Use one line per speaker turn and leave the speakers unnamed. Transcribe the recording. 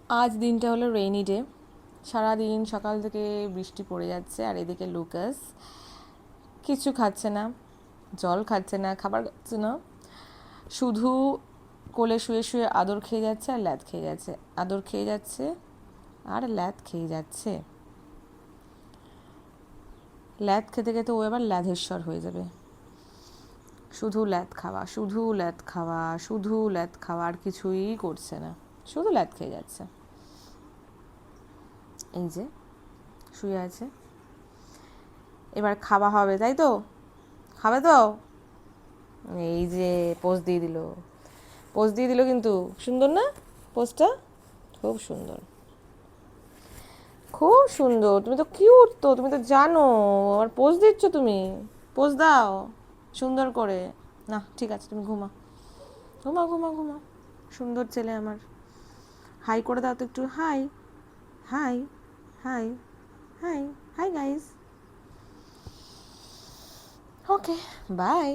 আজ দিনটা হলো রেইনি ডে। সারাদিন সকাল থেকে বৃষ্টি পড়ে যাচ্ছে, আর এদিকে লুকাস কিছু খাচ্ছে না, জল খাচ্ছে না, খাবার খাচ্ছে না, শুধু কোলে শুয়ে শুয়ে আদর খেয়ে যাচ্ছে আর ল্যাদ খেয়ে যাচ্ছে, আদর খেয়ে যাচ্ছে আর ল্যাদ খেয়ে যাচ্ছে। ল্যাদ খেতে খেতে ও এবার ল্যাধেশ্বর হয়ে যাবে। শুধু ল্যাদ খাওয়া, শুধু ল্যাদ খাওয়া, শুধু ল্যাদ খাওয়া, আর কিছুই করছে না, শুধু ল্যাদ খেয়ে যাচ্ছে। এই যে শুয়ে আছে, এবার খাওয়া হবে, তাই তো? খাবে তো? এই যে পোজ দিয়ে দিল, পোজ দিয়ে দিল, কিন্তু সুন্দর না পোজটা? খুব সুন্দর, খুব সুন্দর। তুমি তো কিউট, তো তুমি তো জানো। আর পোজ দিচ্ছ তুমি, পোজ দাও সুন্দর করে। না ঠিক আছে, তুমি ঘুমা, ঘুমা ঘুমা ঘুমা, সুন্দর ছেলে আমার। হাই করে দাও তো একটু, hi, hi, hi, hi, hi guys. Okay, by.